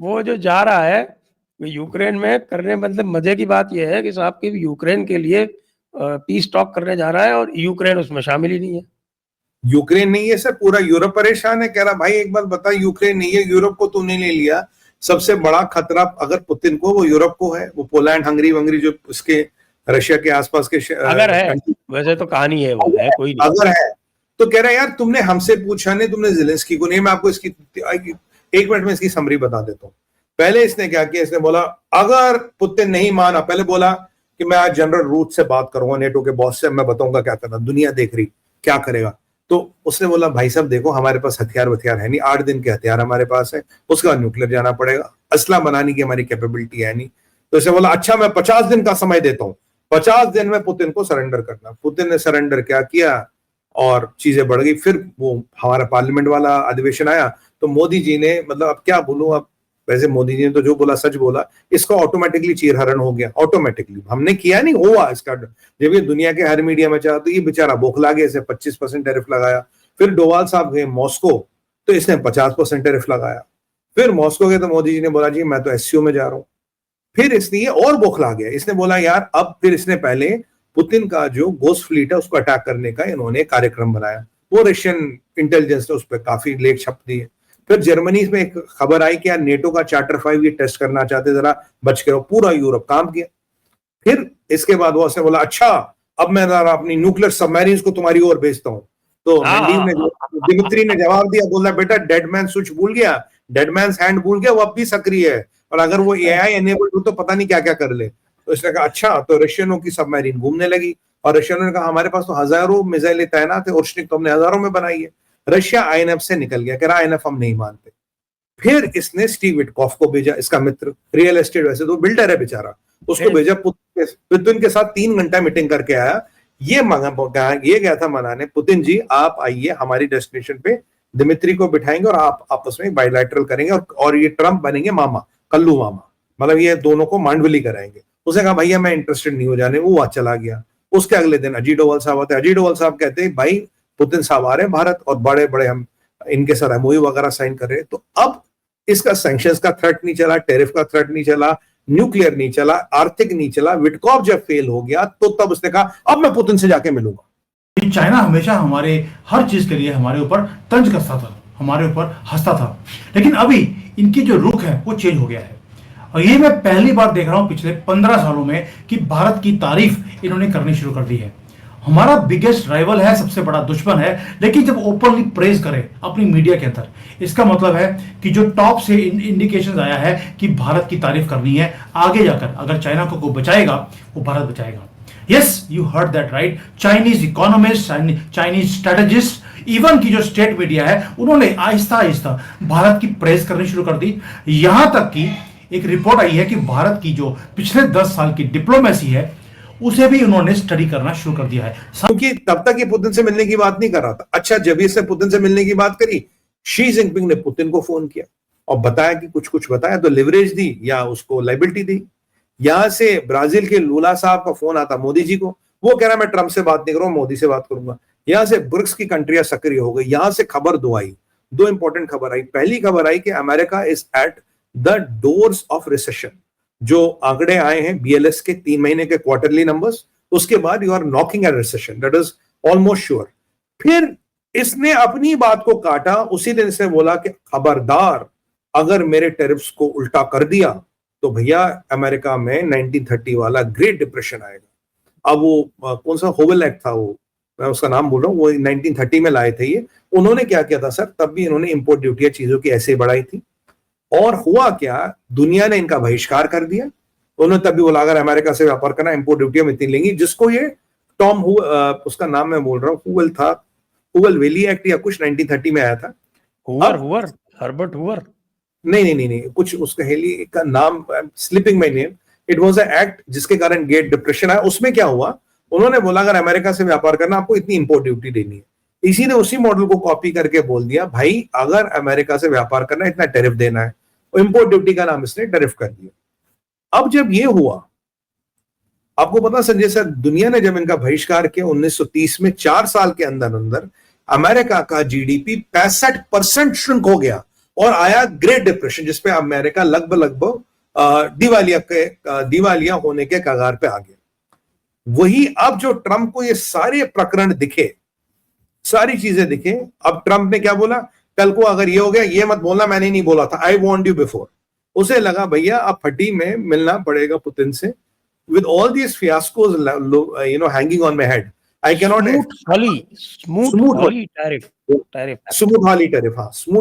वो जो जा रहा है यूक्रेन में करने, मतलब मजे की बात यह है कि साहब की यूक्रेन के लिए पीस टॉक करने जा रहा है और यूक्रेन उसमें शामिल ही नहीं है। यूक्रेन नहीं है सर, पूरा यूरोप परेशान है। कह रहा भाई एक बात बता, यूक्रेन नहीं है, यूरोप को तूने ले लिया। सबसे बड़ा खतरा अगर पुतिन को, वो यूरोप को है, वो पोलैंड, हंगरी वंगरी जो उसके रशिया के आसपास के अगर है, वैसे तो कहानी है, वो है कोई नहीं। अगर है तो कह रहा है यार तुमने हमसे पूछा नहीं, तुमने ज़ेलेंस्की को नहीं। मैं आपको इसकी 1 मिनट में इसकी समरी बता देता हूँ। पहले इसने क्या किया, इसने बोला अगर पुतिन नहीं माना, पहले बोला कि मैं आज जनरल रूट से बात करूंगा, नेटो के बॉस से, मैं बताऊंगा क्या करना, दुनिया देख रही क्या करेगा। तो उसने बोला भाई साहब देखो हमारे पास हथियार है नहीं, 8 दिन के हथियार हमारे पास है, उसके बाद न्यूक्लियर जाना पड़ेगा, असला बनाने की हमारी कैपेबिलिटी है नहीं। तो इसने बोला अच्छा मैं 50 दिन का समय देता हूं, 50 दिन में पुतिन को सरेंडर करना। पुतिन ने सरेंडर क्या किया और चीजें बढ़ गई। फिर वो हमारा पार्लियामेंट वाला अधिवेशन आया तो मोदी जी ने, मतलब अब क्या बोलूं, अब वैसे मोदी जी ने तो जो बोला सच बोला, इसका ऑटोमेटिकली चीरहरण हो गया। ऑटोमेटिकली हमने किया नहीं, हुआ इसका। जब ये दुनिया के हर मीडिया में चाहा तो ये बेचारा बौखला गया, इसे 25% टैरिफ लगाया। फिर डोवाल साहब गए मॉस्को तो इसने 50% टैरिफ लगाया। फिर मॉस्को गए तो मोदी जी ने बोला जी मैं तो एससीओ में जा रहा हूं। फिर इसलिए और बौखला गया, इसने बोला यार अब, फिर इसने पहले पुतिन का जो गोस्ट फ्लीट है उसको अटैक करने का इन्होंने कार्यक्रम बनाया, वो रशियन इंटेलिजेंस ने उस पर काफी लेख छप दिए। फिर जर्मनी में एक खबर आई कि यार नेटो का चार्टर 5 ये टेस्ट करना चाहते, जरा बच के रहो। पूरा यूरोप काम किया। फिर इसके बाद वो उसने बोला अच्छा अब मैं जरा अपनी न्यूक्लियर सबमरीन्स को तुम्हारी ओर भेजता हूं। तो मेंडीव ने, दिमित्री ने जवाब दिया, बोला बेटा डेड मैन स्विच भूल गया, डेड मैन हैंड भूल गया, वो अब भी सक्रिय है और अगर वो एआई एनेबल्ड हो तो पता नहीं क्या क्या कर ले। तो इसने कहा अच्छा, तो रशियनों की सबमरीन घूमने लगी और रशियनों ने कहा हमारे पास तो हजारों मिसाइलें तैनात है, ओर्शनिक तो हमने हजारों में बनाई है। रशिया आईएनएफ से निकल गया, कह रहा आईएनएफ हम नहीं मानते। फिर इसने स्टीव विटकॉफ को भेजा, इसका मित्र, रियल एस्टेट, वैसे तो बिल्डर है बेचारा, उसको भेजा। पुतिन के साथ 3 घंटा मीटिंग करके आया। ये गया था मनाने, पुतिन जी आप आइए हमारी डेस्टिनेशन पे, दिमित्री को बिठाएंगे और आप आपस में बायलैटरल करेंगे और ये ट्रम्प बनेंगे मामा, कल्लू मामा, मतलब ये दोनों को मांडवली कराएंगे। उसने कहा भैया मैं इंटरेस्टेड नहीं हो जाने, वो चला गया। उसके अगले दिन अजीत डोवाल साहब आते, अजीत डोवाल साहब कहते हैं भाई पुतिन साहब आ रहे हैं भारत और बड़े बड़े हम इनके साथ एमओयू वगैरह साइन कर रहे हैं। तो अब इसका सैंक्शंस का थ्रेट नहीं चला, टैरिफ का थ्रेट नहीं चला, न्यूक्लियर नहीं चला, आर्थिक नहीं चला। विटकॉफ जब फेल हो गया तो तब उसने कहा अब मैं पुतिन से जाके मिलूंगा। चाइना हमेशा हमारे हर चीज के लिए हमारे ऊपर तंज कसता था, हमारे ऊपर हंसता था, लेकिन अभी इनकी जो रुख है वो चेंज हो गया है। और ये मैं पहली बार देख रहा हूं पिछले 15 सालों में कि भारत की तारीफ इन्होंने करनी शुरू कर दी है। हमारा बिगेस्ट राइवल है, सबसे बड़ा दुश्मन है, लेकिन जब ओपनली प्रेज करे अपनी मीडिया के अंदर, इसका मतलब है कि जो टॉप से इंडिकेशंस आया है कि भारत की तारीफ करनी है। आगे जाकर अगर चाइना को कोई बचाएगा वो भारत बचाएगा। Yes, you heard that right. Chinese economist, Chinese strategist, even की जो स्टेट मीडिया है, उन्होंने आहिस्ता आहिस्ता भारत की प्रेज करनी शुरू कर दी। यहां तक कि एक रिपोर्ट आई है कि भारत की जो पिछले 10 साल की डिप्लोमेसी है उसे भी उन्होंने स्टडी करना शुरू कर दिया है, क्योंकि तब तक ये पुतिन से मिलने की बात नहीं कर रहा था। अच्छा, जब इसने पुतिन से मिलने की बात करी, शी जिनपिंग ने पुतिन को फोन किया और बताया कि कुछ बताया, तो लिवरेज दी या उसको लाइबिलिटी दी। यहां से ब्राजील के लूला साहब का फोन आता मोदी जी को, वो कह रहा मैं ट्रंप से बात नहीं करूंगा, मोदी से बात करूंगा। यहां से ब्रिक्स की कंट्रियां सक्रिय हो गई। यहां से खबर दो आई, 2 इंपॉर्टेंट खबर आई। पहली खबर आई कि America is at the doors of recession. जो आंकड़े आए हैं बीएलएस के 3 महीने के क्वार्टरली नंबर्स, उसके बाद you are knocking at recession, that is almost sure. फिर इसने अपनी बात को काटा, उसी दिन से बोला कि खबरदार अगर मेरे टैरिफ्स को उल्टा कर दिया तो भैया अमेरिका में 1930 वाला ग्रेट डिप्रेशन आएगा। अब वो कौन सा होवेल एक्ट था, वो मैं उसका नाम बोल रहा हूँ, वो 1930 में लाए थे ये। उन्होंने क्या किया था सर, तब भी इन्होंने इंपोर्ट ड्यूटियां चीजों की ऐसे बढ़ाई थी और हुआ क्या, दुनिया ने इनका बहिष्कार कर दिया। उन्होंने तभी बोला अगर अमेरिका से व्यापार करना इंपोर्ट ड्यूटियां इतनी लेंगी, जिसको ये टॉम उसका नाम मैं बोल रहा हूँ, हुवेल था, हुवेल वेली एक्ट या कुछ 1930 में आया था। हर्बर्ट हुवर, नहीं, कुछ उसका हेली का नाम, slipping my name. It was a act जिसके कारण ग्रेट डिप्रेशन आया। उसमें क्या हुआ, उन्होंने बोला अगर अमेरिका से व्यापार करना आपको इतनी इंपोर्ट ड्यूटी देनी है। इसी ने उसी मॉडल को कॉपी करके बोल दिया भाई अगर अमेरिका से व्यापार करना इतना टैरिफ देना है, इंपोर्ट ड्यूटी का नाम इसने टैरिफ कर दिया। अब जब ये हुआ, आपको पता संजय सर, दुनिया ने जब इनका बहिष्कार किया 1930 में, 4 साल के अंदर अंदर अमेरिका का जीडीपी 65% श्रिंक हो गया और आया ग्रेट डिप्रेशन, जिसपे अमेरिका लगभग दिवालिया होने के कगार पे आ गया। वही अब जो ट्रंप को ये सारे प्रकरण दिखे, सारी चीजें दिखे, अब ट्रंप ने क्या बोला, कल को अगर ये हो गया ये मत बोलना मैंने नहीं बोला था, आई वॉन्ट यू बिफोर। उसे लगा भैया अब फटी में मिलना पड़ेगा पुतिन से, with all these fiascos hanging on my head, I cannot Smoot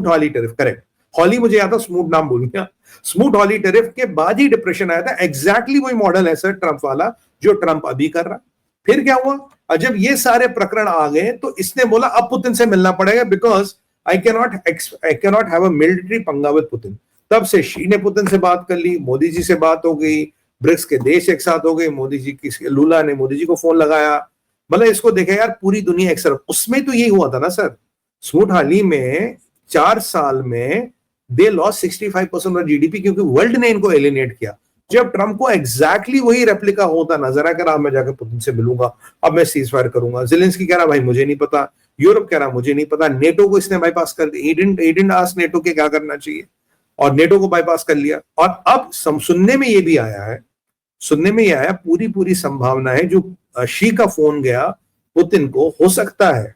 Hawley tariff correct. Hawley मुझे याद था, स्मूथ नाम बोल गया। स्मूथ हॉली टैरिफ के बाद ही डिप्रेशन आया था। एग्जैक्टली वही मॉडल है सर ट्रंप वाला जो ट्रंप अभी कर रहा। फिर क्या हुआ, जब ये सारे प्रकरण आ गए तो इसने बोला अब पुतिन से मिलना पड़ेगा, because I cannot have a military पंगा विद पुतिन। तब से शी ने पुतिन से बात कर ली, मोदी जी से बात हो गई, ब्रिक्स के देश एक साथ हो गए, मोदी जी की लूला ने मोदी जी को फोन लगाया, मतलब इसको देखा यार पूरी दुनिया एक साथ। उसमें तो यही हुआ था ना सर, स्मूथ हाली में 4 साल में दे लॉस 65% ऑफ जीडीपी, क्योंकि वर्ल्ड ने इनको एलिनेट किया। जब ट्रंप को एग्जैक्टली वही रेप्लिका होता नजर आया, कह मैं जाकर पुतिन से मिलूंगा, अब मैं सीज फायर करूंगा। जेलेंस्की कह रहा भाई मुझे नहीं पता, यूरोप कह रहा मुझे नहीं पता, नेटो को इसने बाईपास कर दिया। he didn't ask नेटो के क्या करना चाहिए, और नेटो को बाईपास कर लिया। और अब सुनने में ये भी आया है, पूरी संभावना है, जो शी का फोन गया पुतिन को, हो सकता है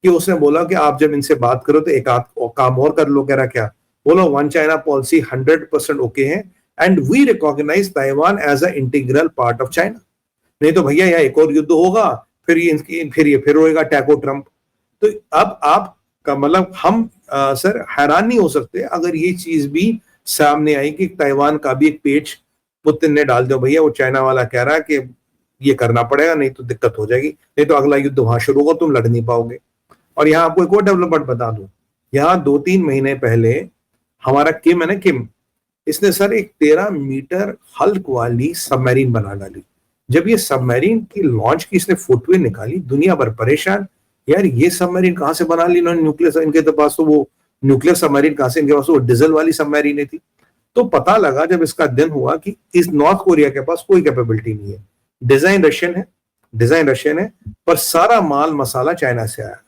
कि उसने बोला कि आप जब इनसे बात करो तो एक आध काम और कर लो। कह रहा क्या बोलो, वन चाइना पॉलिसी 100% ओके है, and we recognize Taiwan as a integral part of China. नहीं तो भैया यहाँ एक और युद्ध होगा, फिर होएगा टैको ट्रंप। तो अब आप का मतलब हम सर हैरान नहीं हो सकते अगर ये चीज भी सामने आई कि ताइवान का भी एक पेच पुतिन ने डाल दिया, भैया वो चाइना वाला कह रहा है कि ये करना पड़ेगा, नहीं तो दिक्कत हो जाएगी, नहीं तो अगला युद्ध वहां शुरू होगा, तुम लड़ नहीं पाओगे। और यहाँ आपको एक और डेवलपमेंट बता दूं, यहाँ 2-3 महीने पहले हमारा किम है ना, किम, इसने सर एक 13 मीटर हल्क वाली सबमरीन बना डाली। जब ये सबमरीन की लॉन्च की इसने फोटो निकाली, दुनिया भर परेशान, यार ये सबमरीन कहां से बना ली इन्होंने, न्यूक्लियर, इनके पास तो वो न्यूक्लियर सबमरीन कहां से, इनके पास वो डीजल वाली सबमरीन थी। तो पता लगा जब इसका दिन हुआ कि इस नॉर्थ कोरिया के पास कोई कैपेबिलिटी नहीं है, डिजाइन रशियन है, पर सारा माल मसाला चाइना से आया।